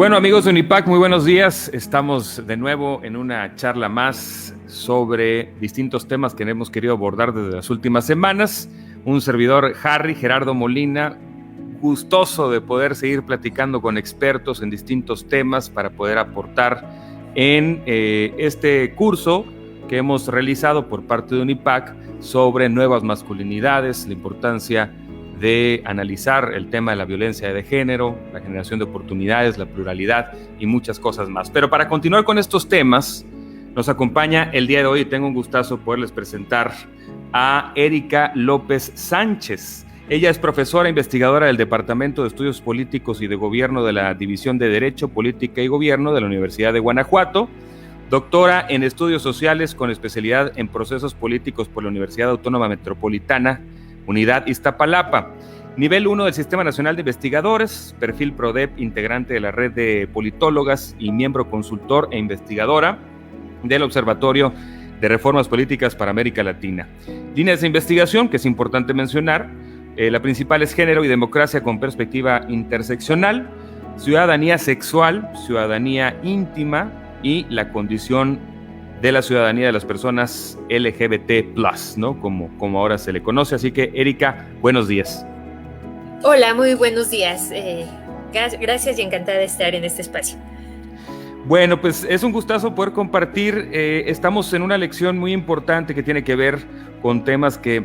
bueno, amigos de Unipac, muy buenos días. Estamos de nuevo en una charla más sobre distintos temas que hemos querido abordar desde las últimas semanas. Un servidor, Gerardo Molina, gustoso de poder seguir platicando con expertos en distintos temas para poder aportar en este curso que hemos realizado por parte de Unipac sobre nuevas masculinidades, la importancia de analizar el tema de la violencia de género, la generación de oportunidades, la pluralidad y muchas cosas más. Pero para continuar con estos temas, nos acompaña el día de hoy y tengo un gustazo poderles presentar a Erika López Sánchez. Ella es profesora investigadora del Departamento de Estudios Políticos y de Gobierno de la División de Derecho, Política y Gobierno de la Universidad de Guanajuato, doctora en Estudios Sociales con especialidad en Procesos Políticos por la Universidad Autónoma Metropolitana, Unidad Iztapalapa. Nivel 1 del Sistema Nacional de Investigadores, perfil PRODEP, integrante de la red de politólogas y miembro consultor e investigadora del Observatorio de Reformas Políticas para América Latina. Líneas de investigación, que es importante mencionar, la principal es género y democracia con perspectiva interseccional, ciudadanía sexual, ciudadanía íntima y la condición de la ciudadanía de las personas LGBT+, ¿no? Como ahora se le conoce. Así que, Erika, buenos días. Hola, muy buenos días. Gracias y encantada de estar en este espacio. Bueno, pues es un gustazo poder compartir. Estamos en una lección muy importante que tiene que ver con temas que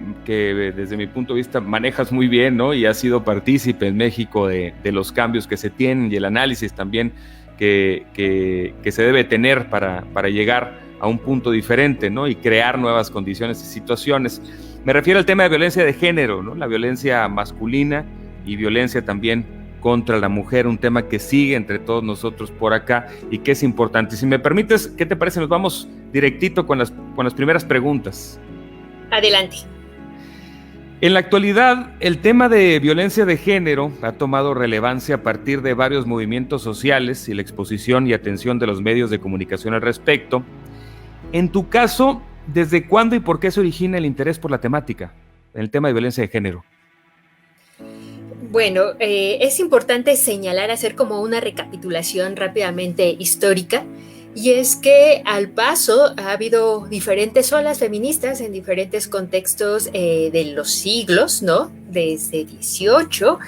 desde mi punto de vista manejas muy bien, ¿no? Y has sido partícipe en México de los cambios que se tienen y el análisis también que se debe tener para llegar a un punto diferente, ¿no? Y crear nuevas condiciones y situaciones. Me refiero al tema de violencia de género, ¿no? La violencia masculina y violencia también contra la mujer, un tema que sigue entre todos nosotros por acá y que es importante. Si me permites, ¿qué te parece? Nos vamos directito con las primeras preguntas. Adelante. En la actualidad, el tema de violencia de género ha tomado relevancia a partir de varios movimientos sociales y la exposición y atención de los medios de comunicación al respecto. En tu caso, ¿desde cuándo y por qué se origina el interés por la temática, en el tema de violencia de género? Bueno, es importante señalar, hacer como una recapitulación rápidamente histórica, y es que al paso ha habido diferentes olas feministas en diferentes contextos de los siglos, ¿no? Desde 18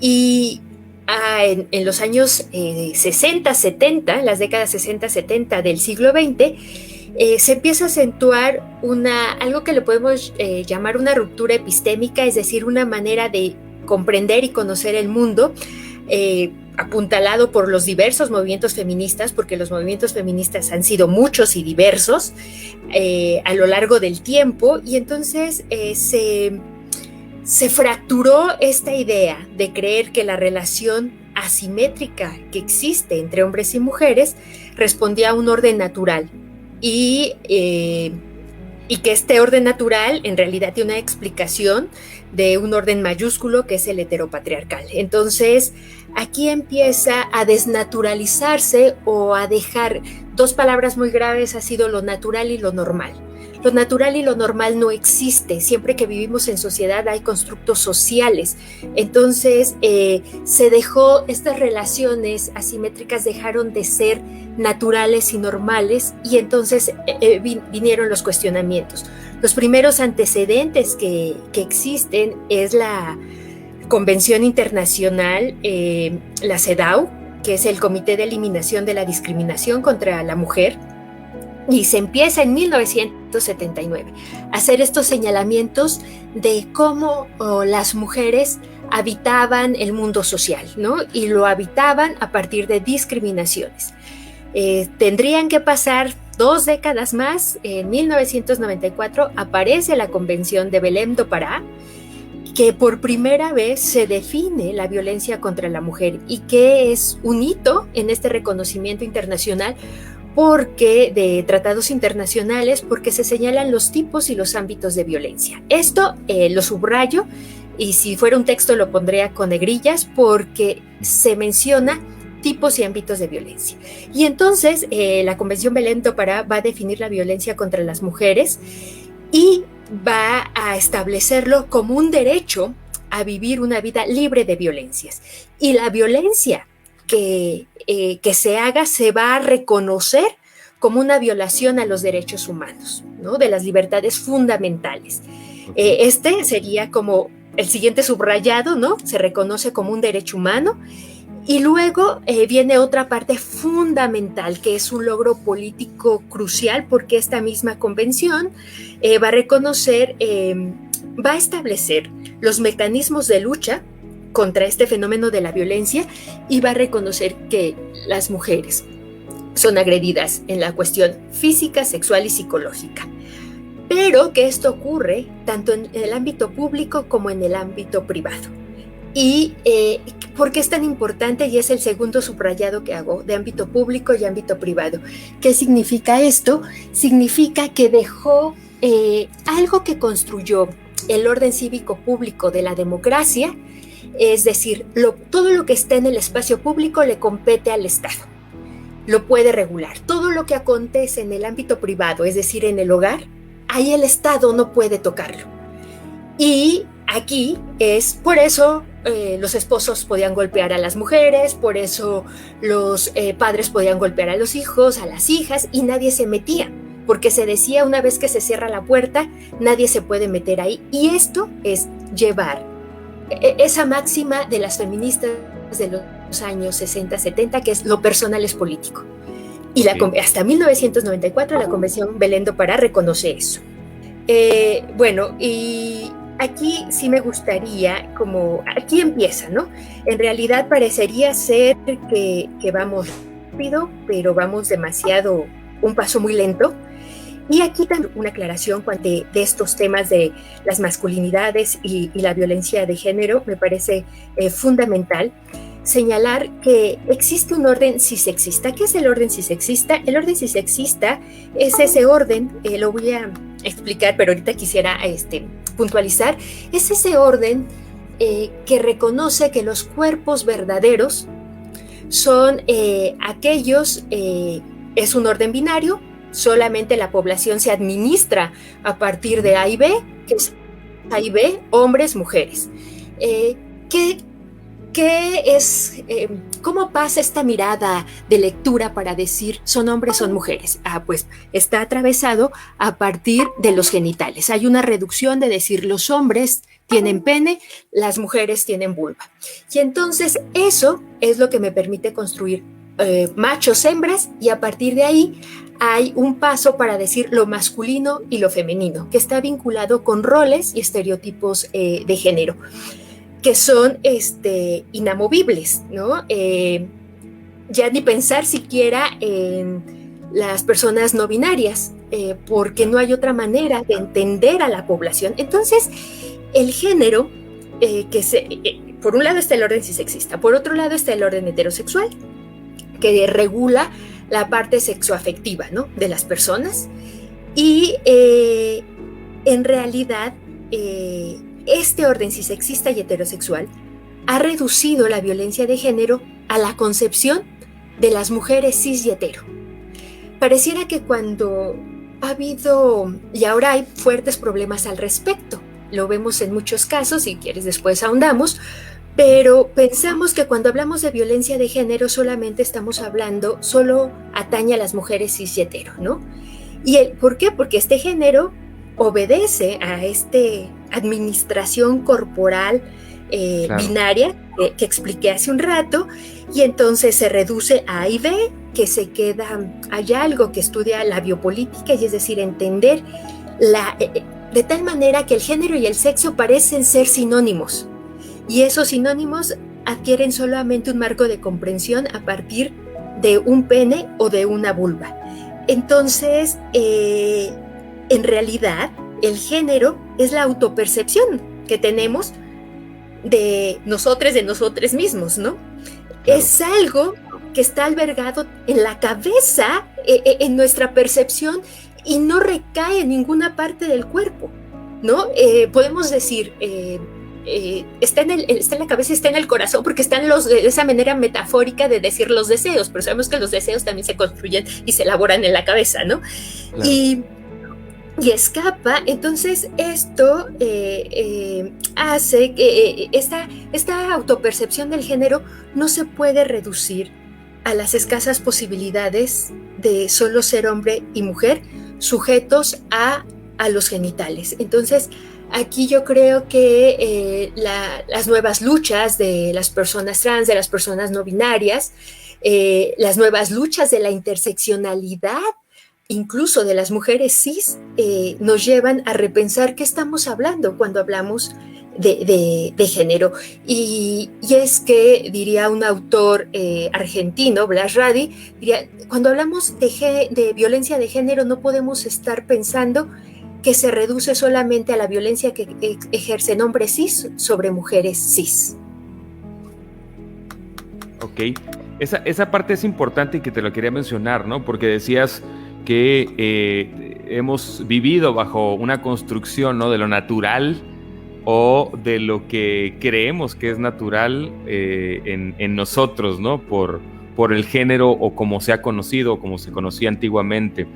y en los años 60, 70, en las décadas 60, 70 del siglo XX, se empieza a acentuar algo que le podemos llamar una ruptura epistémica, es decir, una manera de comprender y conocer el mundo, apuntalado por los diversos movimientos feministas, porque los movimientos feministas han sido muchos y diversos a lo largo del tiempo, y entonces se fracturó esta idea de creer que la relación asimétrica que existe entre hombres y mujeres respondía a un orden natural, y que este orden natural en realidad tiene una explicación de un orden mayúsculo que es el heteropatriarcal. Entonces, aquí empieza a desnaturalizarse o a dejar dos palabras muy graves: ha sido lo natural y lo normal. Lo natural y lo normal no existe. Siempre que vivimos en sociedad hay constructos sociales. Entonces, se dejó, estas relaciones asimétricas dejaron de ser naturales y normales, y entonces vinieron los cuestionamientos. Los primeros antecedentes que existen es la Convención Internacional, la CEDAW, que es el Comité de Eliminación de la Discriminación contra la Mujer, y se empieza en 1979 a hacer estos señalamientos de cómo las mujeres habitaban el mundo social, ¿no? Y lo habitaban a partir de discriminaciones. Tendrían que pasar 2 décadas más. En 1994 aparece la Convención de Belém do Pará, que por primera vez se define la violencia contra la mujer, y que es un hito en este reconocimiento internacional de tratados internacionales, porque se señalan los tipos y los ámbitos de violencia. Esto lo subrayo, y si fuera un texto lo pondría con negrillas, porque se menciona tipos y ámbitos de violencia. Y entonces la Convención Belém do Pará va a definir la violencia contra las mujeres y va a establecerlo como un derecho a vivir una vida libre de violencias. Y la violencia que se haga se va a reconocer como una violación a los derechos humanos, ¿no? De las libertades fundamentales. Este sería como el siguiente subrayado, ¿no? Se reconoce como un derecho humano. Y luego viene otra parte fundamental, que es un logro político crucial, porque esta misma convención va a reconocer, va a establecer los mecanismos de lucha contra este fenómeno de la violencia y va a reconocer que las mujeres son agredidas en la cuestión física, sexual y psicológica. Pero que esto ocurre tanto en el ámbito público como en el ámbito privado. ¿Y por qué es tan importante? Y es el segundo subrayado que hago, de ámbito público y ámbito privado. ¿Qué significa esto? Significa que dejó algo que construyó el orden cívico público de la democracia, es decir, todo lo que está en el espacio público le compete al Estado. Lo puede regular. Todo lo que acontece en el ámbito privado, es decir, en el hogar, ahí el Estado no puede tocarlo. Y aquí es por eso los esposos podían golpear a las mujeres, por eso los padres podían golpear a los hijos, a las hijas, y nadie se metía, porque se decía, una vez que se cierra la puerta, nadie se puede meter ahí. Y esto es llevar esa máxima de las feministas de los años 60, 70, que es lo personal es político. Y hasta 1994 la Convención Belén do Pará reconoce eso. Bueno, y aquí sí me gustaría, como aquí empieza, ¿no? En realidad parecería ser que vamos rápido, pero vamos demasiado, un paso muy lento. Y aquí también una aclaración de estos temas de las masculinidades y la violencia de género, me parece fundamental señalar que existe un orden cisexista. ¿Qué es el orden cisexista? El orden cisexista es ese orden, lo voy a explicar, pero ahorita quisiera puntualizar, es ese orden que reconoce que los cuerpos verdaderos son aquellos, es un orden binario, solamente la población se administra a partir de A y B, que es A y B, hombres, mujeres. ¿Qué es, cómo pasa esta mirada de lectura para decir son hombres, son mujeres? Pues está atravesado a partir de los genitales. Hay una reducción de decir los hombres tienen pene, las mujeres tienen vulva. Y entonces eso es lo que me permite construir machos, hembras, y a partir de ahí hay un paso para decir lo masculino y lo femenino, que está vinculado con roles y estereotipos de género, que son inamovibles, ¿no? Ya ni pensar siquiera en las personas no binarias, porque no hay otra manera de entender a la población. Entonces, el género, por un lado está el orden cisexista, por otro lado está el orden heterosexual, que regula la parte sexoafectiva, ¿no?, de las personas. Y en realidad, este orden cisexista y heterosexual ha reducido la violencia de género a la concepción de las mujeres cis y hetero. Pareciera que cuando ha habido, y ahora hay fuertes problemas al respecto, lo vemos en muchos casos, si quieres después ahondamos, pero pensamos que cuando hablamos de violencia de género solamente estamos hablando, solo atañe a las mujeres cis y hetero, ¿no? ¿Por qué? Porque este género obedece a esta administración corporal binaria que expliqué hace un rato, y entonces se reduce a A y B, que se queda, hay algo que estudia la biopolítica, y es decir, entender de tal manera que el género y el sexo parecen ser sinónimos, y esos sinónimos adquieren solamente un marco de comprensión a partir de un pene o de una vulva. Entonces, en realidad, el género es la autopercepción que tenemos de nosotros mismos, ¿no? Claro. Es algo que está albergado en la cabeza, en nuestra percepción, y no recae en ninguna parte del cuerpo, ¿no? Podemos decir, está en la cabeza, está en el corazón, porque están esa manera metafórica de decir los deseos, pero sabemos que los deseos también se construyen y se elaboran en la cabeza, ¿no? Claro. Y escapa. Entonces esto hace que esta autopercepción del género no se puede reducir a las escasas posibilidades de solo ser hombre y mujer sujetos a los genitales. Entonces, aquí yo creo que las nuevas luchas de las personas trans, de las personas no binarias, las nuevas luchas de la interseccionalidad, incluso de las mujeres cis, nos llevan a repensar qué estamos hablando cuando hablamos de género. Y es que, diría un autor argentino, Blas Radi, diría, cuando hablamos de violencia de género no podemos estar pensando que se reduce solamente a la violencia que ejercen hombres cis sobre mujeres cis. Ok, esa parte es importante y que te lo quería mencionar, ¿no? Porque decías que hemos vivido bajo una construcción, ¿no?, de lo natural o de lo que creemos que es natural en nosotros, ¿no? Por el género o como se ha conocido o como se conocía antiguamente.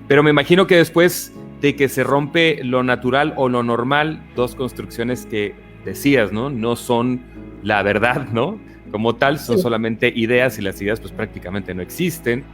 Pero me imagino que después de que se rompe lo natural o lo normal, dos construcciones que decías, ¿no? No son la verdad, ¿no? Como tal, son solamente ideas y las ideas pues prácticamente no existen.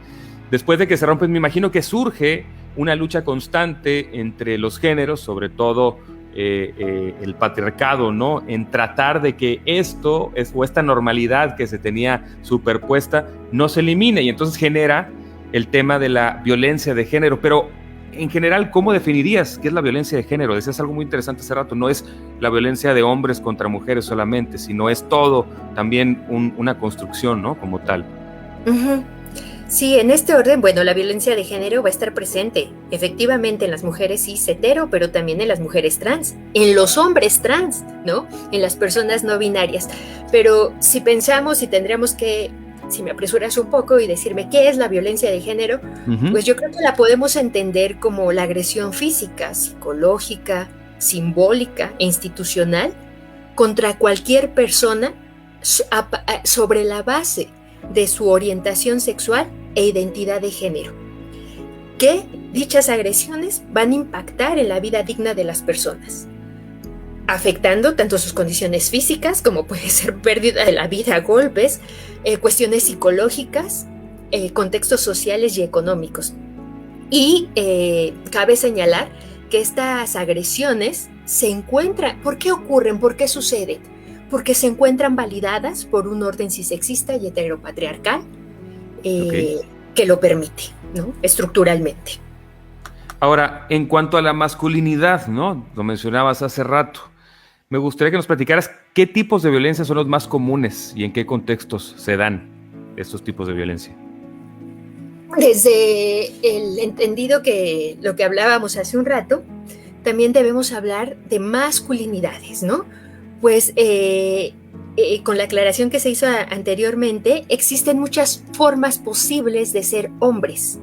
Después de que se rompen, me imagino que surge una lucha constante entre los géneros, sobre todo el patriarcado, ¿no? En tratar de que esto o esta normalidad que se tenía superpuesta no se elimine, y entonces genera el tema de la violencia de género. Pero en general, ¿cómo definirías qué es la violencia de género? Decías algo muy interesante hace rato, no es la violencia de hombres contra mujeres solamente, sino es todo también una construcción, ¿no? Como tal. Uh-huh. Sí, en este orden, bueno, la violencia de género va a estar presente, efectivamente, en las mujeres cis hetero, pero también en las mujeres trans, en los hombres trans, ¿no? En las personas no binarias. Pero si pensamos y tendríamos que, si me apresuras un poco y decirme qué es la violencia de género, pues yo creo que la podemos entender como la agresión física, psicológica, simbólica e institucional contra cualquier persona sobre la base de su orientación sexual e identidad de género, que dichas agresiones van a impactar en la vida digna de las personas, afectando tanto sus condiciones físicas como puede ser pérdida de la vida, golpes, cuestiones psicológicas, contextos sociales y económicos. Y cabe señalar que estas agresiones se encuentran, ¿por qué ocurren? ¿Por qué suceden? Porque se encuentran validadas por un orden cisexista y heteropatriarcal que lo permite, ¿no? Estructuralmente. Ahora, en cuanto a la masculinidad, ¿no? Lo mencionabas hace rato. Me gustaría que nos platicaras qué tipos de violencia son los más comunes y en qué contextos se dan estos tipos de violencia. Desde el entendido que lo que hablábamos hace un rato, también debemos hablar de masculinidades, ¿no? Pues con la aclaración que se hizo anteriormente, existen muchas formas posibles de ser hombres.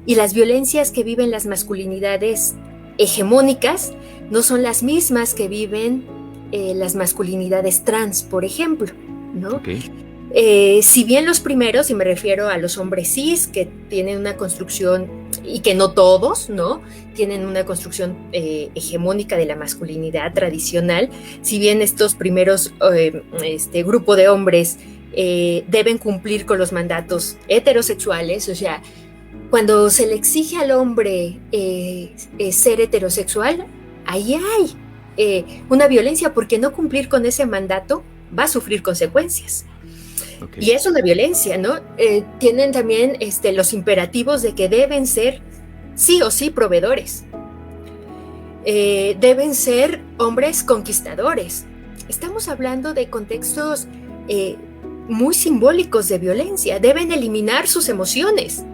Y las violencias que viven las masculinidades hegemónicas no son las mismas que viven las masculinidades trans, por ejemplo, ¿no? Si bien los primeros, y me refiero a los hombres cis, que tienen una construcción, y que no todos, ¿no?, tienen una construcción hegemónica de la masculinidad tradicional, si bien estos primeros grupo de hombres deben cumplir con los mandatos heterosexuales, o sea, cuando se le exige al hombre ser heterosexual, ahí hay una violencia, porque no cumplir con ese mandato va a sufrir consecuencias. Y es una violencia, ¿no? Tienen también los imperativos de que deben ser sí o sí proveedores. Deben ser hombres conquistadores. Estamos hablando de contextos muy simbólicos de violencia. Deben eliminar sus emociones.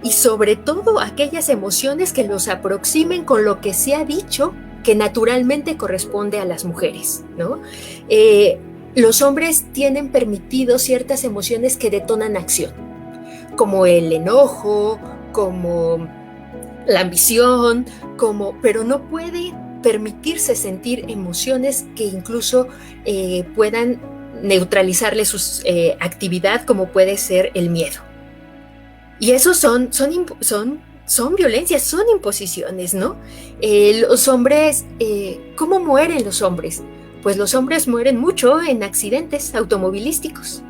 Y sobre todo aquellas emociones que los aproximen con lo que se ha dicho que naturalmente corresponde a las mujeres, ¿no? Los hombres tienen permitido ciertas emociones que detonan acción, como el enojo, como la ambición, pero no puede permitirse sentir emociones que incluso puedan neutralizarle su actividad, como puede ser el miedo. Y eso son violencias, son imposiciones, ¿no? Los hombres, ¿cómo mueren los hombres? pues los hombres mueren mucho en accidentes automovilísticos,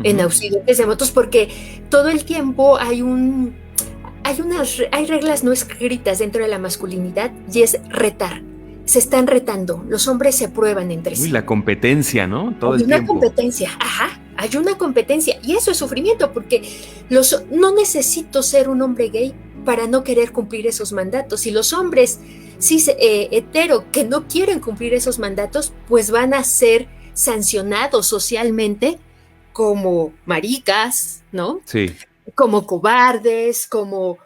en accidentes de motos, porque todo el tiempo hay reglas no escritas dentro de la masculinidad, y es retar. Se están retando, los hombres se prueban entre sí. Uy, la competencia, ¿no? Todo el tiempo. Hay una competencia, hay una competencia, y eso es sufrimiento, porque no necesito ser un hombre gay para no querer cumplir esos mandatos. Y los hombres cis hetero que no quieren cumplir esos mandatos, pues van a ser sancionados socialmente como maricas, ¿no? Sí. Como cobardes, como,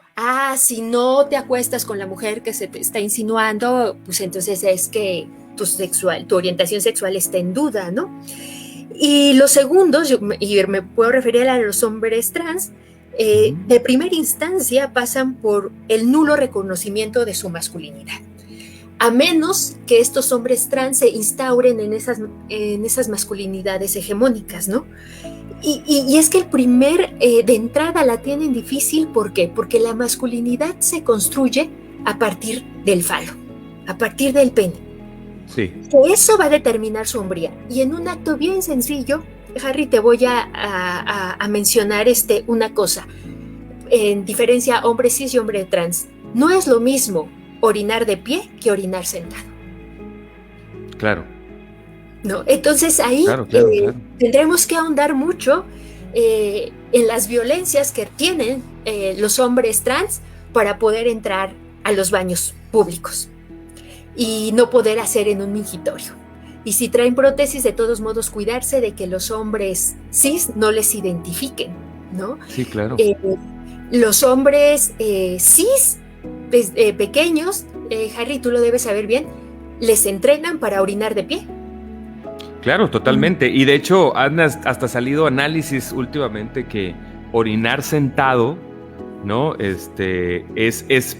si no te acuestas con la mujer que se te está insinuando, pues entonces es que tu orientación sexual está en duda, ¿no? Y los segundos, y me puedo referir a los hombres trans, de primera instancia pasan por el nulo reconocimiento de su masculinidad, a menos que estos hombres trans se instauren en esas masculinidades hegemónicas, ¿no? Y es que de entrada la tienen difícil. ¿Por qué? Porque la masculinidad se construye a partir del falo, a partir del pene. Sí. Eso va a determinar su hombría. Y en un acto bien sencillo, Harry, te voy a mencionar una cosa. En diferencia hombre cis y hombre trans, no es lo mismo orinar de pie que orinar sentado. Claro. ¿No? Entonces ahí claro. tendremos que ahondar mucho en las violencias que tienen los hombres trans para poder entrar a los baños públicos y no poder hacer en un mingitorio. Y si traen prótesis, de todos modos cuidarse de que los hombres cis no les identifiquen, ¿no? Sí, claro. Los hombres cis pequeños, Harry, tú lo debes saber bien, les entrenan para orinar de pie. Claro, totalmente. Y de hecho han hasta salido análisis últimamente que orinar sentado, ¿no?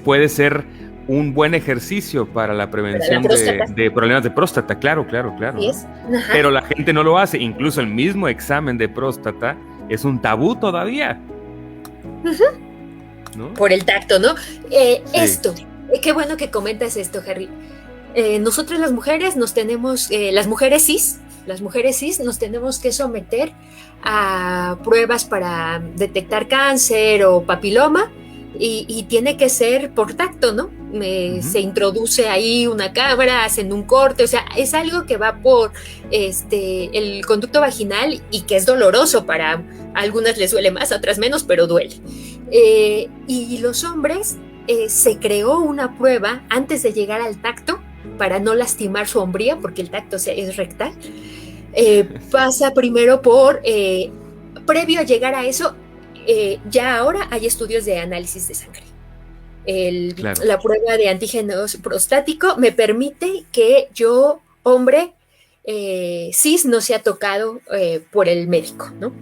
Puede ser un buen ejercicio para la prevención de problemas de próstata. Claro. Yes. Pero la gente no lo hace. Incluso el mismo examen de próstata es un tabú todavía. ¿No? Por el tacto, ¿no? Sí. Esto, qué bueno que comentas esto, Harry. Nosotras las mujeres las mujeres cis nos tenemos que someter a pruebas para detectar cáncer o papiloma, y tiene que ser por tacto, ¿no? Se introduce ahí una cámara, hacen un corte, o sea, es algo que va por el conducto vaginal y que es doloroso. Para algunas les duele más, a otras menos, pero duele. Y los hombres, se creó una prueba antes de llegar al tacto para no lastimar su hombría, porque el tacto es rectal. Pasa primero previo a llegar a eso, ya ahora hay estudios de análisis de sangre. Claro. La prueba de antígenos prostático me permite que yo, hombre cis, no sea tocado por el médico, ¿no?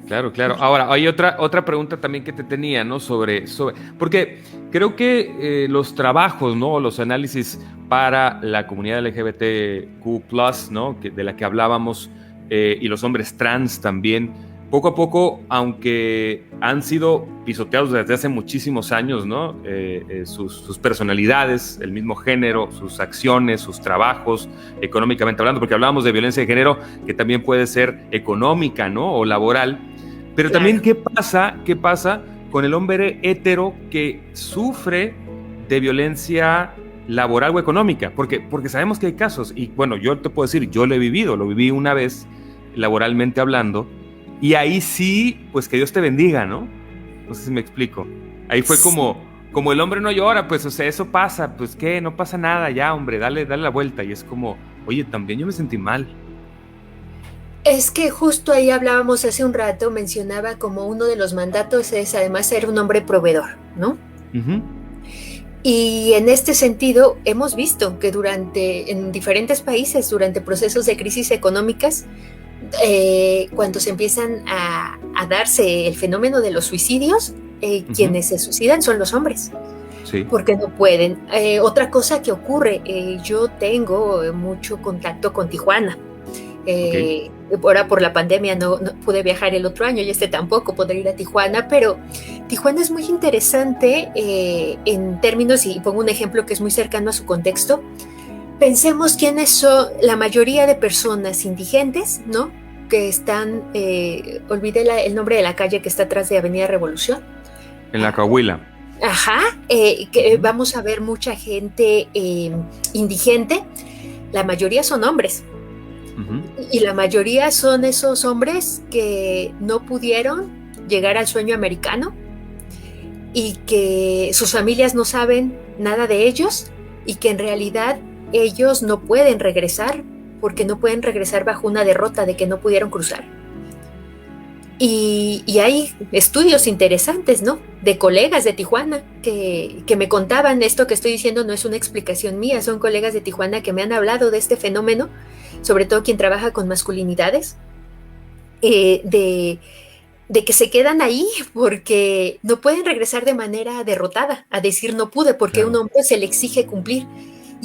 Claro. Ahora, hay otra pregunta también que te tenía, ¿no? Porque creo que los trabajos, ¿no? Los análisis para la comunidad LGBTQ+, ¿no? De la que hablábamos, y los hombres trans también, poco a poco, aunque han sido pisoteados desde hace muchísimos años, ¿no? Sus personalidades, el mismo género, sus acciones, sus trabajos, económicamente hablando, porque hablábamos de violencia de género que también puede ser económica, ¿no? O laboral. Pero claro, también, ¿qué pasa con el hombre hetero que sufre de violencia laboral o económica? Porque sabemos que hay casos, y bueno, yo te puedo decir, yo lo viví una vez, laboralmente hablando, y ahí sí, pues que Dios te bendiga, ¿no? No sé si me explico. Ahí fue como el hombre no llora, pues, o sea, eso pasa, pues, ¿qué? No pasa nada, ya, hombre, dale la vuelta. Y es como, oye, también yo me sentí mal. Es que justo ahí hablábamos hace un rato, mencionaba como uno de los mandatos es además ser un hombre proveedor, ¿no? Uh-huh. Y en este sentido hemos visto que en diferentes países, durante procesos de crisis económicas, cuando se empiezan a darse el fenómeno de los suicidios, quienes se suicidan son los hombres. Sí. Porque no pueden. Otra cosa que ocurre, yo tengo mucho contacto con Tijuana. Ahora por la pandemia no pude viajar el otro año y tampoco podré ir a Tijuana, pero Tijuana es muy interesante en términos, y pongo un ejemplo que es muy cercano a su contexto. Pensemos quiénes son la mayoría de personas indigentes, ¿no? Que están, olvidé el nombre de la calle que está atrás de Avenida Revolución. En la Coahuila. Ajá, que vamos a ver mucha gente indigente, la mayoría son hombres. Y la mayoría son esos hombres que no pudieron llegar al sueño americano y que sus familias no saben nada de ellos y que en realidad ellos no pueden regresar porque no pueden regresar bajo una derrota de que no pudieron cruzar. Y hay estudios interesantes, ¿no? De colegas de Tijuana que me contaban, esto que estoy diciendo no es una explicación mía, son colegas de Tijuana que me han hablado de este fenómeno, sobre todo quien trabaja con masculinidades, de que se quedan ahí porque no pueden regresar de manera derrotada a decir no pude, porque a un hombre se le exige cumplir.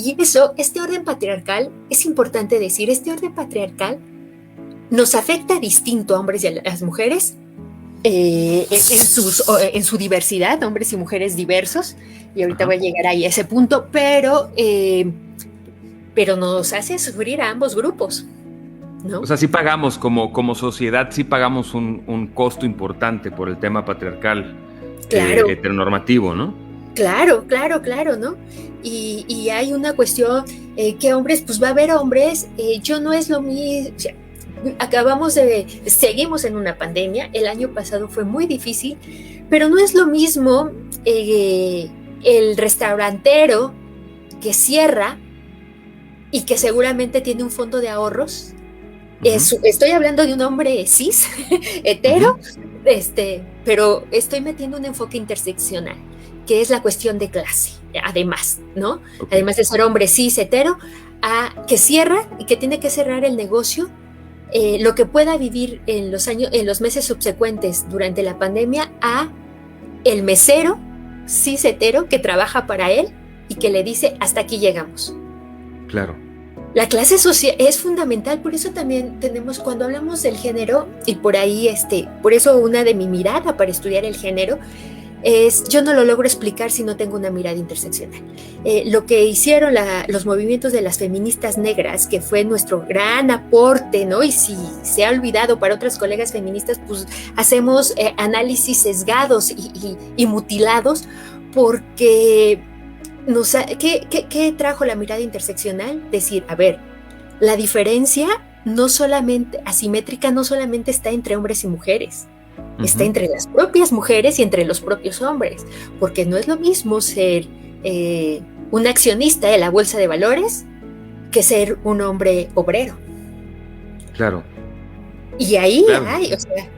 Y eso, este orden patriarcal, es importante decir, este orden patriarcal nos afecta distinto a hombres y a las mujeres en su diversidad, hombres y mujeres diversos, y ahorita voy a llegar ahí a ese punto, pero nos hace sufrir a ambos grupos, ¿no? O sea, sí pagamos como sociedad, sí pagamos un costo importante por el tema patriarcal, claro. Heteronormativo, ¿no? Claro, ¿no? Y hay una cuestión que hombres, pues va a haber hombres, yo no es lo mismo, o sea, seguimos en una pandemia, el año pasado fue muy difícil, pero no es lo mismo el restaurantero que cierra y que seguramente tiene un fondo de ahorros. Estoy hablando de un hombre cis, hetero, pero estoy metiendo un enfoque interseccional, que es la cuestión de clase, además, ¿no? Okay. Además de ser hombre cis, hetero, que cierra y que tiene que cerrar el negocio, lo que pueda vivir en los meses subsecuentes durante la pandemia, a el mesero cis hetero que trabaja para él y que le dice hasta aquí llegamos. Claro. La clase social es fundamental, por eso también tenemos, cuando hablamos del género, y por ahí, por eso una de mi mirada para estudiar el género es, yo no lo logro explicar si no tengo una mirada interseccional. Lo que hicieron los movimientos de las feministas negras, que fue nuestro gran aporte, ¿no? Y si se ha olvidado para otras colegas feministas, pues hacemos análisis sesgados y mutilados, porque ¿qué trajo la mirada interseccional? Decir, a ver, la diferencia no solamente asimétrica, no solamente está entre hombres y mujeres, está entre las propias mujeres y entre los propios hombres, porque no es lo mismo ser un accionista de la bolsa de valores que ser un hombre obrero. Claro. Y ahí hay, o sea,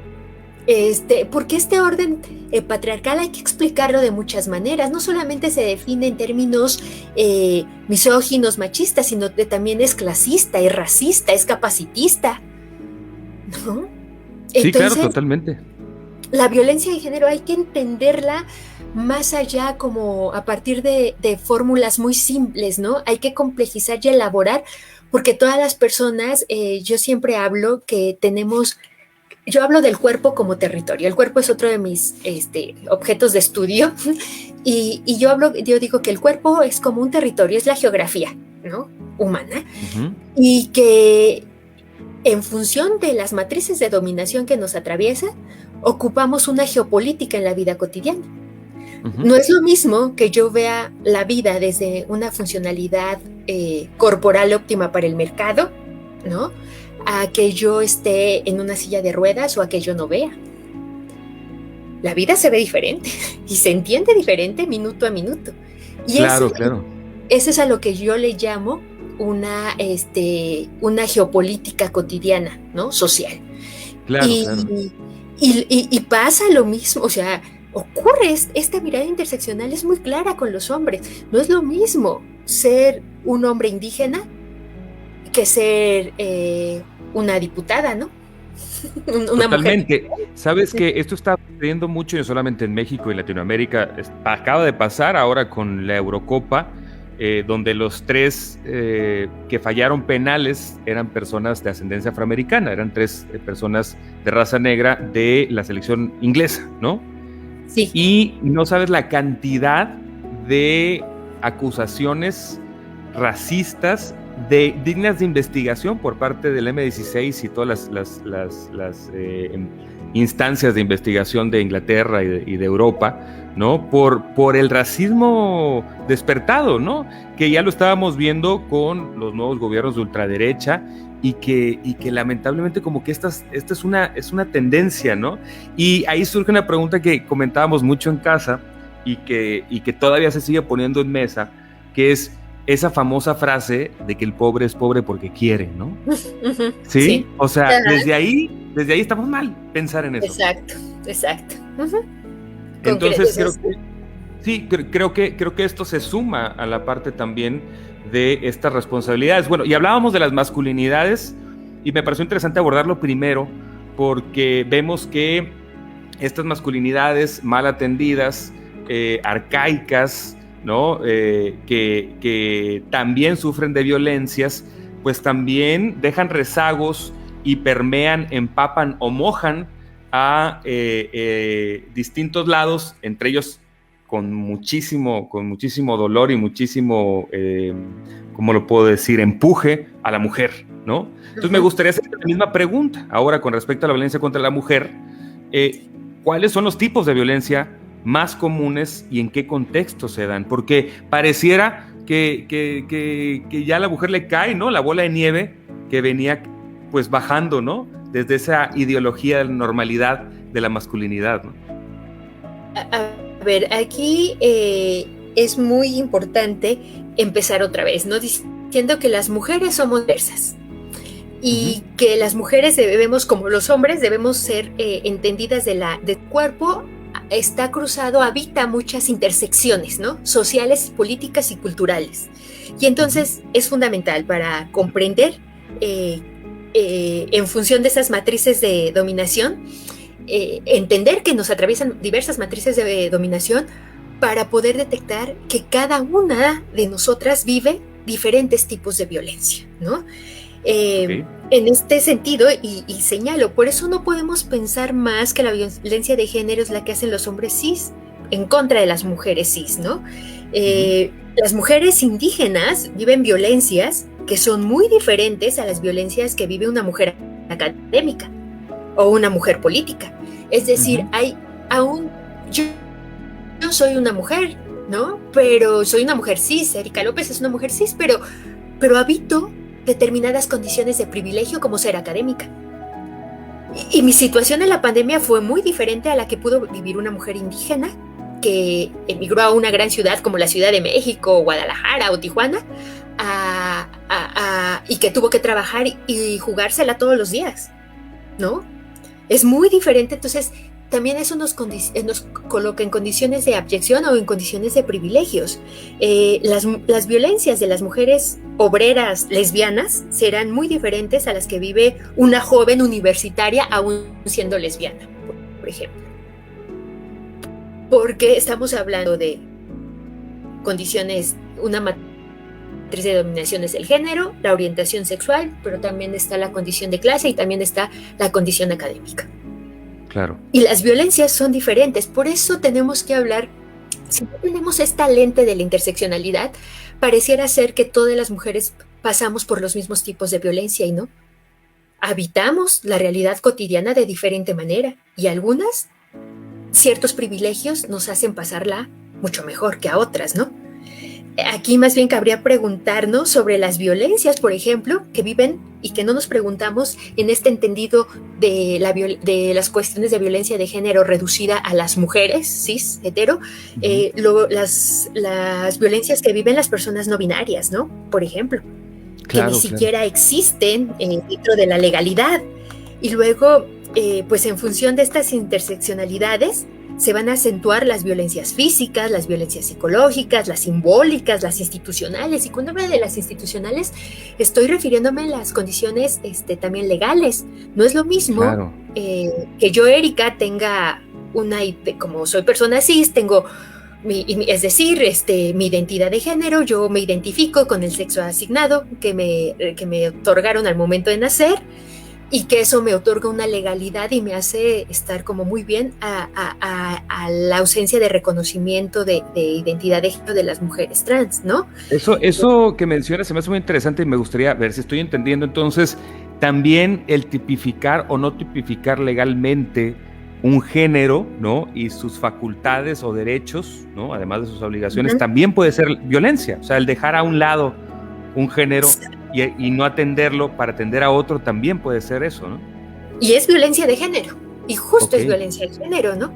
porque este orden patriarcal hay que explicarlo de muchas maneras, no solamente se define en términos misóginos, machistas, sino que también es clasista, es racista, es capacitista, ¿no? Sí, entonces, claro, totalmente. La violencia de género hay que entenderla más allá, como a partir de fórmulas muy simples, ¿no? Hay que complejizar y elaborar, porque todas las personas, yo siempre hablo que yo hablo del cuerpo como territorio. El cuerpo es otro de mis objetos de estudio y yo digo que el cuerpo es como un territorio, es la geografía, ¿no? Humana, y que en función de las matrices de dominación que nos atraviesa, ocupamos una geopolítica en la vida cotidiana. No es lo mismo que yo vea la vida desde una funcionalidad corporal óptima para el mercado, ¿no?, a que yo esté en una silla de ruedas o a que yo no vea. La vida se ve diferente y se entiende diferente minuto a minuto. Y claro. Eso es a lo que yo le llamo una geopolítica cotidiana, ¿no?, social. Claro. Y pasa lo mismo, o sea, ocurre, esta mirada interseccional es muy clara con los hombres. No es lo mismo ser un hombre indígena que ser una diputada, ¿no? Una Totalmente. Mujer. Sabes que esto está sucediendo mucho, no solamente en México y Latinoamérica. Acaba de pasar ahora con la Eurocopa, donde los 3 que fallaron penales eran personas de ascendencia afroamericana, eran 3 personas de raza negra de la selección inglesa, ¿no? Sí. Y no sabes la cantidad de acusaciones racistas dignas de investigación por parte del M16 y todas las instancias de investigación de Inglaterra y de Europa, ¿no? Por el racismo despertado, ¿no? Que ya lo estábamos viendo con los nuevos gobiernos de ultraderecha y que lamentablemente como que esta es una tendencia, ¿no? Y ahí surge una pregunta que comentábamos mucho en casa y que todavía se sigue poniendo en mesa, que es esa famosa frase de que el pobre es pobre porque quiere, ¿no? ¿Sí? Sí. O sea, desde ahí estamos mal pensar en eso. Exacto. Entonces creo que esto se suma a la parte también de estas responsabilidades. Bueno, y hablábamos de las masculinidades y me pareció interesante abordarlo primero porque vemos que estas masculinidades mal atendidas, arcaicas, ¿no? Que también sufren de violencias, pues también dejan rezagos y permean, empapan o mojan a distintos lados, entre ellos con muchísimo dolor y muchísimo, ¿cómo lo puedo decir?, empuje a la mujer, ¿no? Entonces me gustaría hacer la misma pregunta ahora con respecto a la violencia contra la mujer. ¿Cuáles son los tipos de violencia más comunes y en qué contexto se dan? Porque pareciera que ya a la mujer le cae, ¿no?, la bola de nieve que venía pues bajando, ¿no?, desde esa ideología de la normalidad de la masculinidad, ¿no? A ver, aquí es muy importante empezar otra vez, ¿no?, diciendo que las mujeres somos diversas y que las mujeres debemos, como los hombres, debemos ser entendidas del cuerpo. Está cruzado, habita muchas intersecciones, ¿no?, sociales, políticas y culturales. Y entonces es fundamental para comprender, en función de esas matrices de dominación, entender que nos atraviesan diversas matrices de dominación para poder detectar que cada una de nosotras vive diferentes tipos de violencia, ¿no? En este sentido, y señalo, por eso no podemos pensar más que la violencia de género es la que hacen los hombres cis en contra de las mujeres cis, ¿no? Las mujeres indígenas viven violencias que son muy diferentes a las violencias que vive una mujer académica o una mujer política. Es decir, yo soy una mujer, ¿no? Pero soy una mujer cis, Erika López es una mujer cis, pero habito determinadas condiciones de privilegio como ser académica. Y mi situación en la pandemia fue muy diferente a la que pudo vivir una mujer indígena que emigró a una gran ciudad como la Ciudad de México, Guadalajara o Tijuana, y que tuvo que trabajar y jugársela todos los días, ¿no? Es muy diferente. Entonces también eso nos coloca en condiciones de abyección o en condiciones de privilegios. Las violencias de las mujeres obreras lesbianas serán muy diferentes a las que vive una joven universitaria aún siendo lesbiana, por ejemplo. Porque estamos hablando de condiciones, una matriz de dominaciones del género, la orientación sexual, pero también está la condición de clase y también está la condición académica. Claro. Y las violencias son diferentes, por eso tenemos que hablar, si no tenemos esta lente de la interseccionalidad, pareciera ser que todas las mujeres pasamos por los mismos tipos de violencia y no. Habitamos la realidad cotidiana de diferente manera y algunas, ciertos privilegios nos hacen pasarla mucho mejor que a otras, ¿no? Aquí más bien cabría preguntarnos sobre las violencias, por ejemplo, que viven y que no nos preguntamos en este entendido de las cuestiones de violencia de género reducida a las mujeres, cis, hetero, las violencias que viven las personas no binarias, ¿no? Por ejemplo, que ni siquiera existen dentro de la legalidad. Y luego, pues en función de estas interseccionalidades, se van a acentuar las violencias físicas, las violencias psicológicas, las simbólicas, las institucionales. Y cuando hablo de las institucionales, estoy refiriéndome a las condiciones también legales. No es lo mismo que yo, Erika, tenga como soy persona cis, tengo es decir, mi identidad de género, yo me identifico con el sexo asignado que me otorgaron al momento de nacer. y que eso me otorga una legalidad y me hace estar como muy bien a la ausencia de reconocimiento de identidad de género de las mujeres trans, ¿no? Eso que mencionas se me hace muy interesante y me gustaría ver si estoy entendiendo. Entonces, también el tipificar o no tipificar legalmente un género, ¿no? Y sus facultades o derechos, ¿no? Además de sus obligaciones, también puede ser violencia. O sea, el dejar a un lado un género y no atenderlo para atender a otro también puede ser eso, ¿no? Y es violencia de género, y justo es violencia de género, ¿no?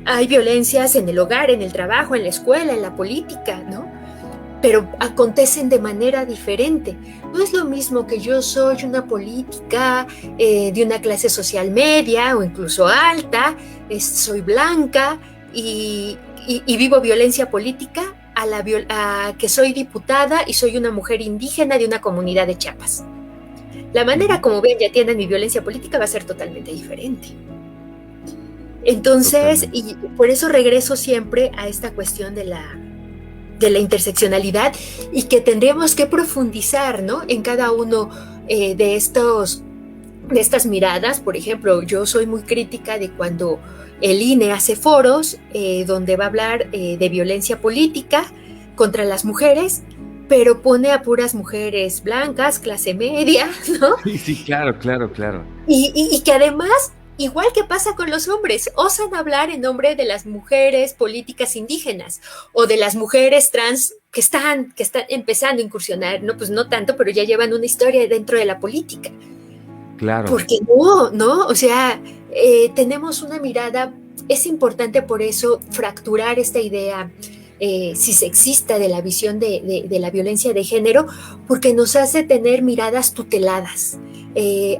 Hay violencias en el hogar, en el trabajo, en la escuela, en la política, ¿no? Pero acontecen de manera diferente. No es lo mismo que yo soy una política de una clase social media o incluso alta, soy blanca y vivo violencia política, a que soy diputada y soy una mujer indígena de una comunidad de Chiapas. La manera como ven y atienden mi violencia política va a ser totalmente diferente. Entonces, y por eso regreso siempre a esta cuestión de la interseccionalidad y que tendríamos que profundizar, ¿no? En cada uno de estas miradas. Por ejemplo, yo soy muy crítica de cuando el INE hace foros donde va a hablar de violencia política contra las mujeres, pero pone a puras mujeres blancas, clase media, ¿no? Sí, claro. Y que además, igual que pasa con los hombres, osan hablar en nombre de las mujeres políticas indígenas o de las mujeres trans que están empezando a incursionar, no, pues no tanto, pero ya llevan una historia dentro de la política. Claro. Porque no, o sea, tenemos una mirada, es importante por eso fracturar esta idea cisexista de la visión de la violencia de género, porque nos hace tener miradas tuteladas.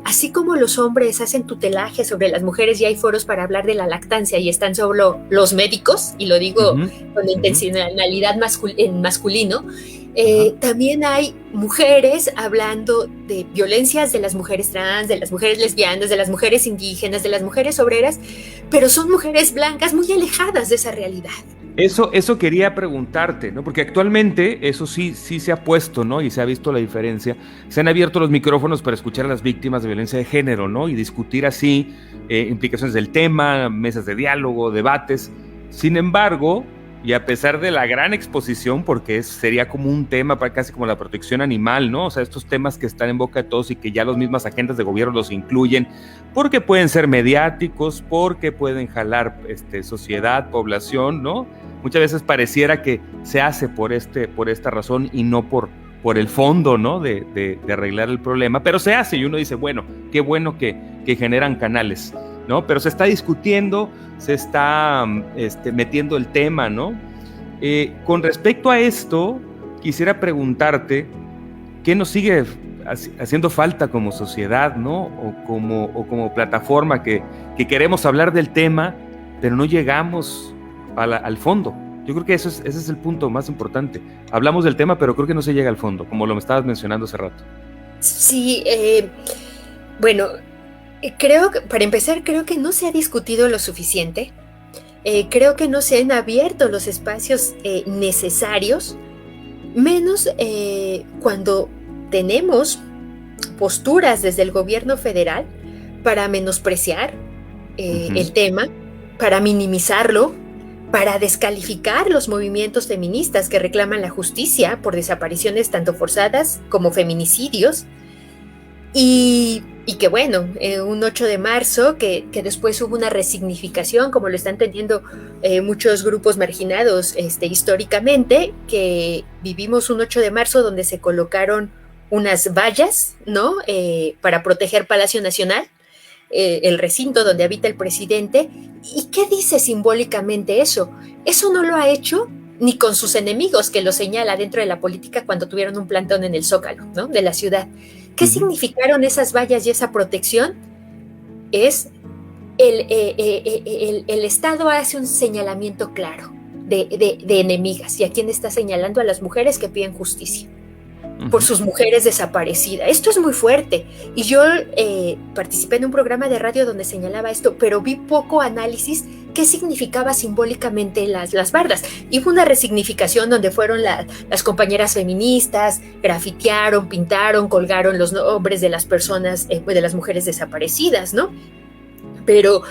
Así como los hombres hacen tutelaje sobre las mujeres y hay foros para hablar de la lactancia y están solo los médicos, y lo digo con intencionalidad en masculino, también hay mujeres hablando de violencias de las mujeres trans, de las mujeres lesbianas, de las mujeres indígenas, de las mujeres obreras, pero son mujeres blancas muy alejadas de esa realidad. Eso quería preguntarte, ¿no? Porque actualmente eso sí se ha puesto, ¿no? Y se ha visto la diferencia. Se han abierto los micrófonos para escuchar a las víctimas de violencia de género, ¿no? Y discutir así implicaciones del tema, mesas de diálogo, debates. Sin embargo, y a pesar de la gran exposición, porque sería como un tema para casi como la protección animal, ¿no? O sea, estos temas que están en boca de todos y que ya las mismas agendas de gobierno los incluyen, porque pueden ser mediáticos, porque pueden jalar sociedad, población, ¿no? Muchas veces pareciera que se hace por esta razón y no por el fondo, ¿no? De arreglar el problema, pero se hace y uno dice, bueno, qué bueno que generan canales, ¿no? Pero se está discutiendo, se está metiendo el tema, ¿no? Con respecto a esto, quisiera preguntarte, ¿qué nos sigue haciendo falta como sociedad, ¿no? O como plataforma que queremos hablar del tema, pero no llegamos al fondo? Yo creo que ese es el punto más importante. Hablamos del tema, pero creo que no se llega al fondo, como lo me estabas mencionando hace rato. Sí, bueno, para empezar, creo que no se ha discutido lo suficiente. Creo que no se han abierto los espacios necesarios, menos cuando tenemos posturas desde el gobierno federal para menospreciar el tema, para minimizarlo, para descalificar los movimientos feministas que reclaman la justicia por desapariciones tanto forzadas como feminicidios. Y que bueno, un 8 de marzo, que después hubo una resignificación, como lo están teniendo muchos grupos marginados históricamente, que vivimos un 8 de marzo donde se colocaron unas vallas, ¿no? Para proteger Palacio Nacional, el recinto donde habita el presidente. ¿Y qué dice simbólicamente eso? Eso no lo ha hecho ni con sus enemigos, que lo señala dentro de la política cuando tuvieron un plantón en el Zócalo, ¿no? De la ciudad. ¿Qué significaron esas vallas y esa protección? Es el Estado hace un señalamiento claro de enemigas. ¿Y a quién está señalando? A las mujeres que piden justicia por sus mujeres desaparecidas. Esto es muy fuerte. Y yo participé en un programa de radio donde señalaba esto, pero vi poco análisis qué significaba simbólicamente las bardas. Y hubo una resignificación donde fueron las compañeras feministas, grafitearon, pintaron, colgaron los nombres de las personas, de las mujeres desaparecidas, ¿no? Pero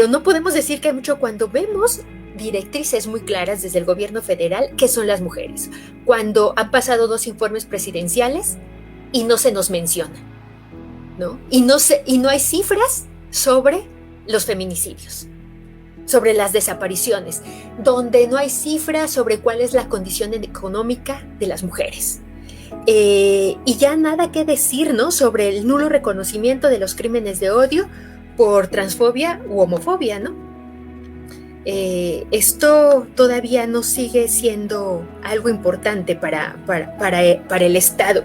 no podemos decir que hay mucho cuando vemos directrices muy claras desde el gobierno federal que son las mujeres, cuando han pasado 2 informes presidenciales y no se nos menciona, ¿no? Y no hay cifras sobre los feminicidios, sobre las desapariciones, donde no hay cifras sobre cuál es la condición económica de las mujeres. Y ya nada que decir, ¿no?, sobre el nulo reconocimiento de los crímenes de odio por transfobia u homofobia, ¿no? Esto todavía no sigue siendo algo importante para el Estado.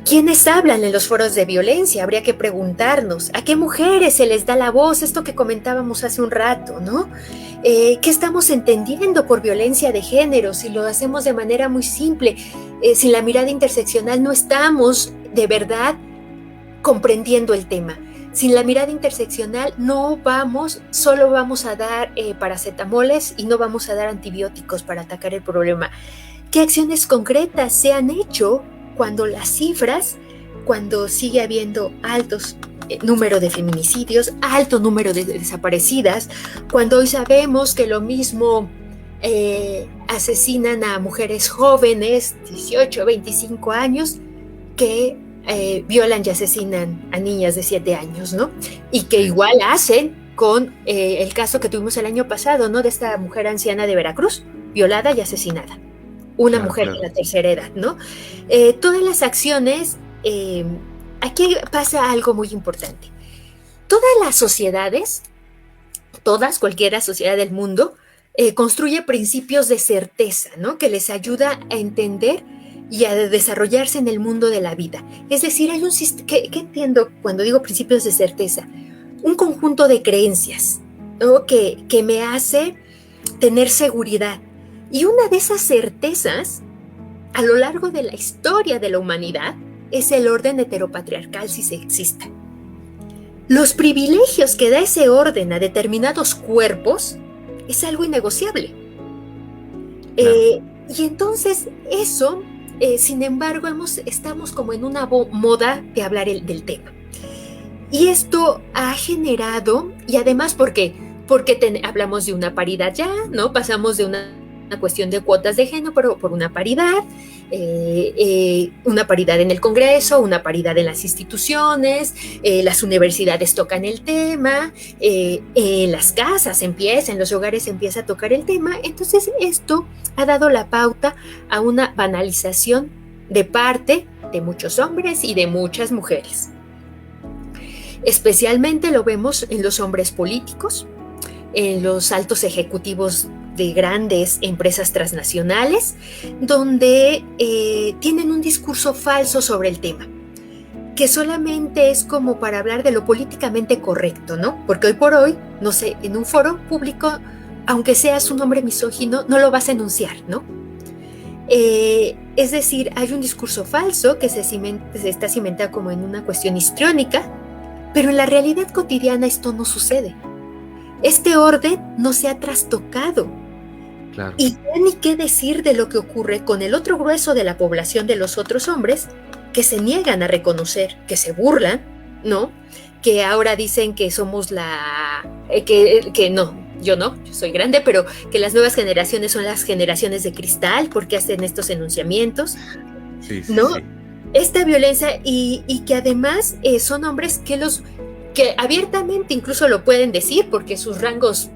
¿Quiénes hablan en los foros de violencia? Habría que preguntarnos, ¿a qué mujeres se les da la voz? Esto que comentábamos hace un rato, ¿no? ¿Qué estamos entendiendo por violencia de género? Si lo hacemos de manera muy simple, sin la mirada interseccional no estamos de verdad comprendiendo el tema. Sin la mirada interseccional solo vamos a dar paracetamoles y no vamos a dar antibióticos para atacar el problema. ¿Qué acciones concretas se han hecho cuando las cifras, cuando sigue habiendo altos número de feminicidios, alto número de desaparecidas, cuando hoy sabemos que lo mismo asesinan a mujeres jóvenes, 18, 25 años, que violan y asesinan a niñas de 7 años, ¿no? Y que igual hacen con el caso que tuvimos el año pasado, ¿no?, de esta mujer anciana de Veracruz, violada y asesinada. Una mujer de la tercera edad, ¿no? Todas las acciones, aquí pasa algo muy importante. Todas las sociedades, cualquier sociedad del mundo, construye principios de certeza, ¿no?, que les ayuda a entender y a desarrollarse en el mundo de la vida. Es decir, hay un sistema, ¿qué entiendo cuando digo principios de certeza? Un conjunto de creencias, ¿no?, que me hace tener seguridad. Y una de esas certezas, a lo largo de la historia de la humanidad, es el orden heteropatriarcal, si se existe. Los privilegios que da ese orden a determinados cuerpos es algo innegociable. Y entonces eso, sin embargo, estamos como en una moda de hablar del tema. Y esto ha generado, y además porque hablamos de una paridad ya, ¿no? Pasamos de una cuestión de cuotas de género por una paridad en el Congreso, una paridad en las instituciones, las universidades tocan el tema, en las casas en los hogares empieza a tocar el tema. Entonces esto ha dado la pauta a una banalización de parte de muchos hombres y de muchas mujeres. Especialmente lo vemos en los hombres políticos, en los altos ejecutivos de grandes empresas transnacionales, donde tienen un discurso falso sobre el tema, que solamente es como para hablar de lo políticamente correcto, ¿no? Porque hoy por hoy, no sé, en un foro público, aunque seas un hombre misógino, no lo vas a enunciar, ¿no? Es decir, hay un discurso falso que se está cimentado como en una cuestión histriónica, pero en la realidad cotidiana esto no sucede. Este orden no se ha trastocado. Claro. Y ya ni qué decir de lo que ocurre con el otro grueso de la población de los otros hombres que se niegan a reconocer, que se burlan, ¿no? Que ahora dicen que somos que no, yo soy grande, pero que las nuevas generaciones son las generaciones de cristal porque hacen estos enunciamientos, sí, ¿no? Sí. Esta violencia y que además son hombres que abiertamente incluso lo pueden decir porque sus rangos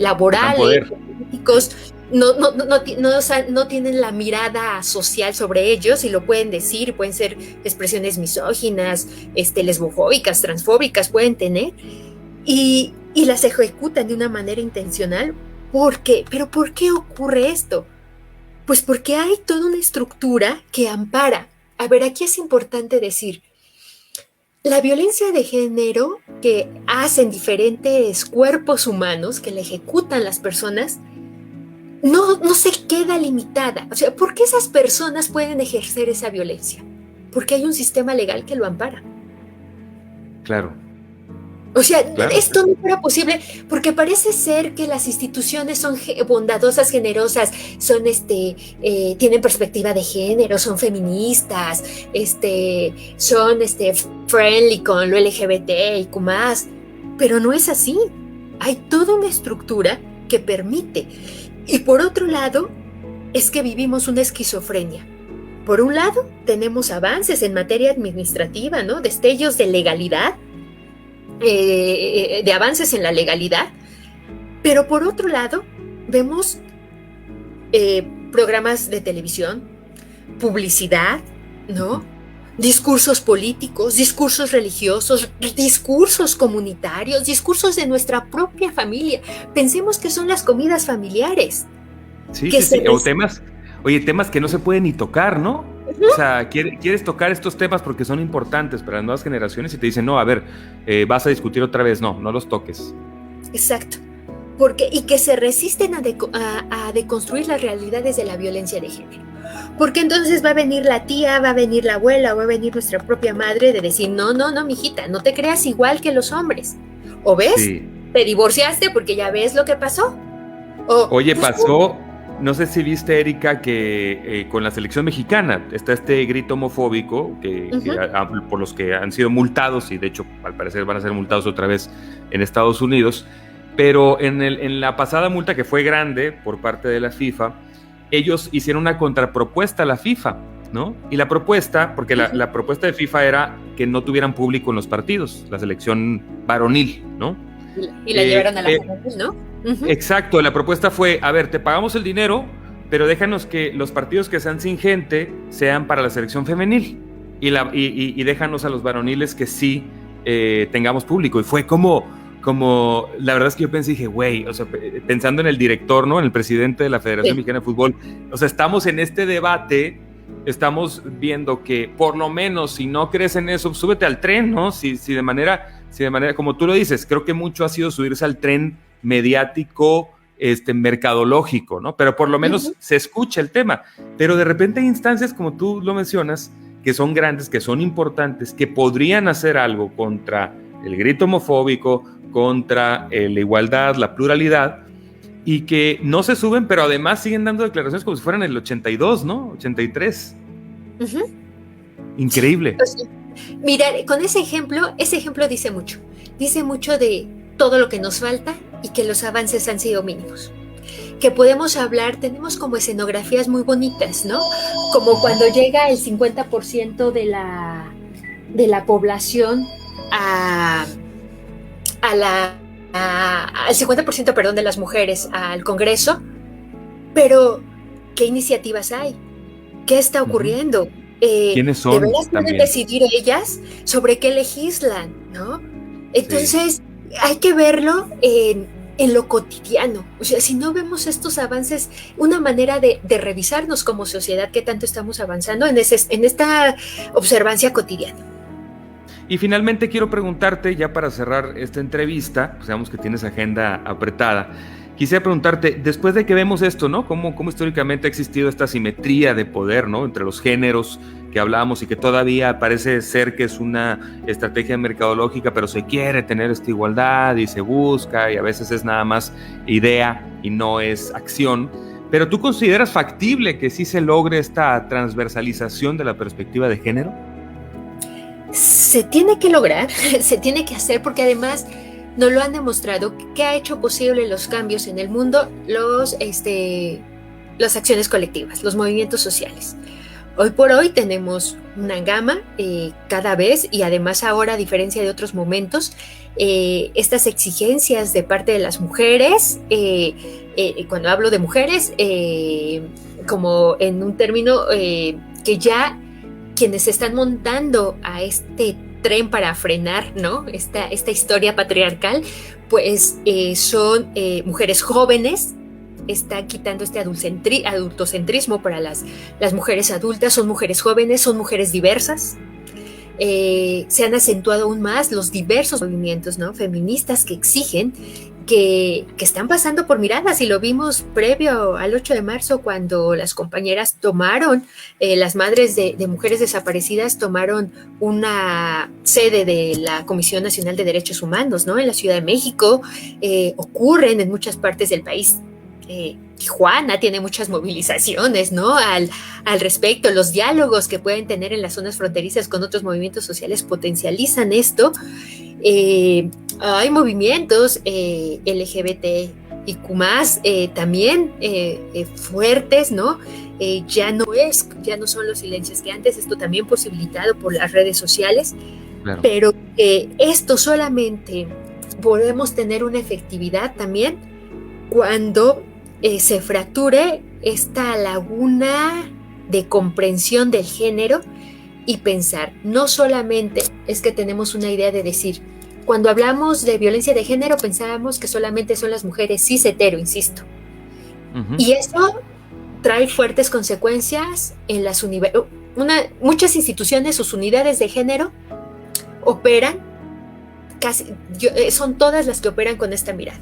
laborales, políticos, no tienen la mirada social sobre ellos y lo pueden decir, pueden ser expresiones misóginas, lesbofóbicas, transfóbicas, pueden tener y las ejecutan de una manera intencional. ¿Por qué? ¿Pero por qué ocurre esto? Pues porque hay toda una estructura que ampara. A ver, aquí es importante decir, la violencia de género que hacen diferentes cuerpos humanos, que la ejecutan las personas, no se queda limitada. O sea, ¿por qué esas personas pueden ejercer esa violencia? Porque hay un sistema legal que lo ampara. Claro. O sea, Claro, esto no fuera posible porque parece ser que las instituciones son bondadosas, generosas, son tienen perspectiva de género, son feministas, son friendly con lo LGBT y más, pero no es así. Hay toda una estructura que permite. Y por otro lado, es que vivimos una esquizofrenia. Por un lado, tenemos avances en materia administrativa, ¿no? Destellos de legalidad, de avances en la legalidad, pero por otro lado, vemos programas de televisión, publicidad, ¿no? Discursos políticos, discursos religiosos, discursos comunitarios, discursos de nuestra propia familia. Pensemos que son las comidas familiares. Sí, o temas que no se pueden ni tocar, ¿no? O sea, quieres tocar estos temas porque son importantes para las nuevas generaciones y te dicen, no, a ver, vas a discutir otra vez, no los toques. Exacto. Y que se resisten a deconstruir las realidades de la violencia de género. Porque entonces va a venir la tía, va a venir la abuela, va a venir nuestra propia madre de decir, no, mijita, no te creas igual que los hombres. ¿O ves? Sí. Te divorciaste porque ya ves lo que pasó. Oye, pasó, no sé si viste, Erika, que con la selección mexicana está este grito homofóbico por los que han sido multados y de hecho al parecer van a ser multados otra vez en Estados Unidos, pero en la pasada multa que fue grande por parte de la FIFA, ellos hicieron una contrapropuesta a la FIFA, ¿no? Y la propuesta, porque la propuesta de FIFA era que no tuvieran público en los partidos, la selección varonil, ¿no? Y la llevaron a la juvenil, ¿no? Exacto, la propuesta fue, a ver, te pagamos el dinero, pero déjanos que los partidos que sean sin gente sean para la selección femenil y déjanos a los varoniles que sí tengamos público. Y fue como, la verdad es que yo pensé, dije, güey, o sea, pensando en el director, ¿no? En el presidente de la Federación Mexicana de Fútbol, o sea, estamos en este debate, estamos viendo que por lo menos si no crees en eso, súbete al tren, ¿no? Si de manera, como tú lo dices, creo que mucho ha sido subirse al tren mediático, mercadológico, ¿no? Pero por lo menos se escucha el tema. Pero de repente hay instancias, como tú lo mencionas, que son grandes, que son importantes, que podrían hacer algo contra el grito homofóbico, contra la igualdad, la pluralidad, y que no se suben, pero además siguen dando declaraciones como si fueran el 82, ¿no? 83. Increíble. Pues, mira, con ese ejemplo dice mucho de todo lo que nos falta y que los avances han sido mínimos. Que podemos hablar, tenemos como escenografías muy bonitas, ¿no? Como cuando llega el 50% de la población al 50%, perdón, de las mujeres al Congreso, pero ¿qué iniciativas hay? ¿Qué está ocurriendo? ¿Quiénes son? ¿De veras pueden decidir ellas sobre qué legislan, no? Entonces, hay que verlo en lo cotidiano. O sea, si no vemos estos avances, una manera de revisarnos como sociedad qué tanto estamos avanzando en esta observancia cotidiana. Y finalmente quiero preguntarte, ya para cerrar esta entrevista, pues sabemos que tienes agenda apretada, quisiera preguntarte, después de que vemos esto, ¿no? ¿Cómo históricamente ha existido esta simetría de poder, ¿no? Entre los géneros que hablábamos y que todavía parece ser que es una estrategia mercadológica, pero se quiere tener esta igualdad y se busca y a veces es nada más idea y no es acción. ¿Pero tú consideras factible que sí se logre esta transversalización de la perspectiva de género? Se tiene que lograr, se tiene que hacer, porque además nos lo han demostrado que ha hecho posible los cambios en el mundo, las acciones colectivas, los movimientos sociales. Hoy por hoy tenemos una gama cada vez, y además ahora, a diferencia de otros momentos, estas exigencias de parte de las mujeres, cuando hablo de mujeres, como en un término que ya quienes se están montando a este tren para frenar, ¿no? Esta historia patriarcal, pues son mujeres jóvenes, están quitando este adultocentrismo para las mujeres adultas, son mujeres jóvenes, son mujeres diversas. Se han acentuado aún más los diversos movimientos, ¿no? Feministas que exigen que están pasando por miradas, y lo vimos previo al 8 de marzo cuando las compañeras tomaron, las madres de mujeres desaparecidas tomaron una sede de la Comisión Nacional de Derechos Humanos, ¿no? En la Ciudad de México, ocurren en muchas partes del país. Tijuana tiene muchas movilizaciones, ¿no? Al respecto, los diálogos que pueden tener en las zonas fronterizas con otros movimientos sociales potencializan esto. Hay movimientos LGBTIQ+, también fuertes, ¿no? Ya no son los silencios que antes, esto también posibilitado por las redes sociales, claro. Pero esto solamente podemos tener una efectividad también cuando se fracture esta laguna de comprensión del género y pensar, no solamente es que tenemos una idea de decir, cuando hablamos de violencia de género pensábamos que solamente son las mujeres cis hetero, insisto. Uh-huh. Y eso trae fuertes consecuencias en las muchas instituciones, sus unidades de género operan, son todas las que operan con esta mirada.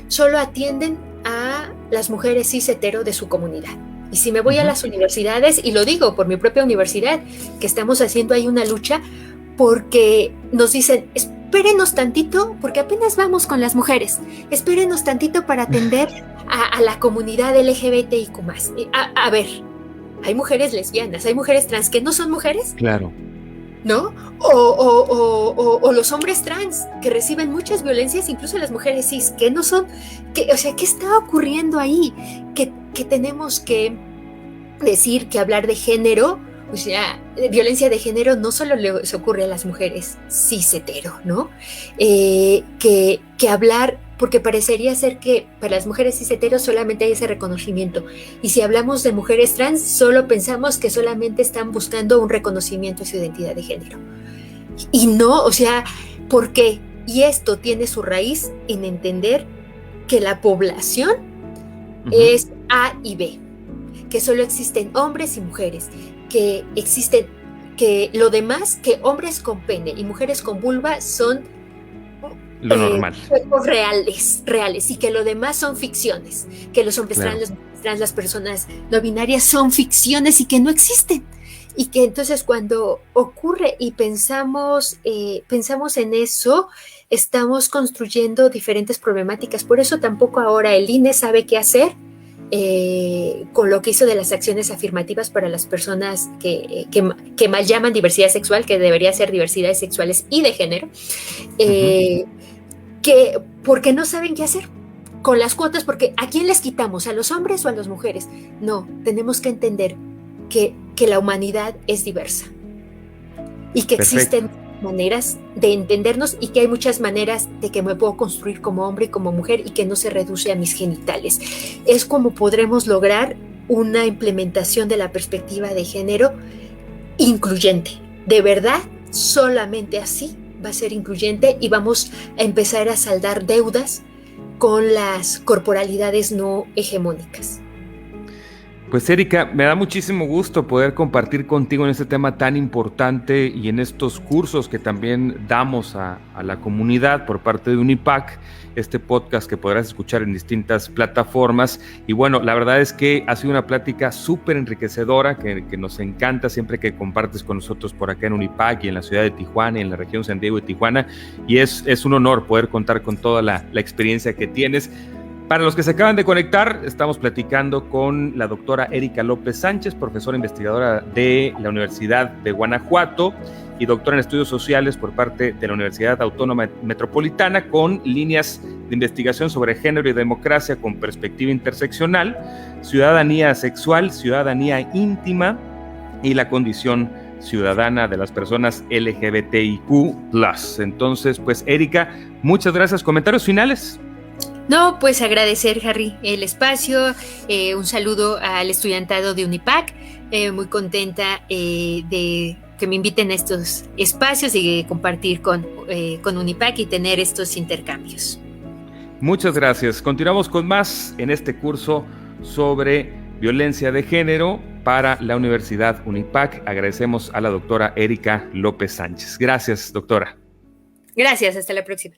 Solo atienden a las mujeres cis hetero de su comunidad. Y si me voy a las universidades, y lo digo por mi propia universidad, que estamos haciendo ahí una lucha, porque nos dicen, espérenos tantito, porque apenas vamos con las mujeres, espérenos tantito para atender a la comunidad LGBTIQ+. A ver, hay mujeres lesbianas, hay mujeres trans que no son mujeres. Claro. ¿No? O los hombres trans que reciben muchas violencias, incluso las mujeres cis, que no son, o sea, ¿qué está ocurriendo ahí? Que tenemos que decir que hablar de género, o sea, violencia de género no solo les ocurre a las mujeres cis hetero, ¿no? Que hablar, porque parecería ser que para las mujeres cis hetero solamente hay ese reconocimiento, y si hablamos de mujeres trans solo pensamos que solamente están buscando un reconocimiento a su identidad de género, y no, o sea, ¿por qué? Y esto tiene su raíz en entender que la población es A y B, que solo existen hombres y mujeres, que existen, que lo demás, que hombres con pene y mujeres con vulva son lo normal. Reales, y que lo demás son ficciones, que los hombres trans, las personas no binarias son ficciones y que no existen. Y que entonces cuando ocurre y pensamos en eso, estamos construyendo diferentes problemáticas. Por eso tampoco ahora el INE sabe qué hacer con lo que hizo de las acciones afirmativas para las personas que mal llaman diversidad sexual, que debería ser diversidades sexuales y de género, porque no saben qué hacer con las cuotas, porque ¿a quién les quitamos? ¿A los hombres o a las mujeres? No, tenemos que entender que la humanidad es diversa y que existen maneras de entendernos y que hay muchas maneras de que me puedo construir como hombre y como mujer y que no se reduce a mis genitales. Es como podremos lograr una implementación de la perspectiva de género incluyente. De verdad, solamente así va a ser incluyente y vamos a empezar a saldar deudas con las corporalidades no hegemónicas. Pues Erika, me da muchísimo gusto poder compartir contigo en este tema tan importante y en estos cursos que también damos a la comunidad por parte de Unipac, este podcast que podrás escuchar en distintas plataformas. Y bueno, la verdad es que ha sido una plática súper enriquecedora que nos encanta siempre que compartes con nosotros por acá en Unipac y en la ciudad de Tijuana y en la región San Diego y Tijuana. Y es un honor poder contar con toda la experiencia que tienes. Para los que se acaban de conectar, estamos platicando con la doctora Erika López Sánchez, profesora investigadora de la Universidad de Guanajuato y doctora en estudios sociales por parte de la Universidad Autónoma Metropolitana, con líneas de investigación sobre género y democracia con perspectiva interseccional, ciudadanía sexual, ciudadanía íntima y la condición ciudadana de las personas LGBTIQ+. Entonces, pues Erika, muchas gracias. ¿Comentarios finales? No, pues agradecer, Harry, el espacio, un saludo al estudiantado de Unipac, muy contenta de que me inviten a estos espacios y compartir con Unipac y tener estos intercambios. Muchas gracias. Continuamos con más en este curso sobre violencia de género para la Universidad Unipac. Agradecemos a la doctora Erika López Sánchez. Gracias, doctora. Gracias, hasta la próxima.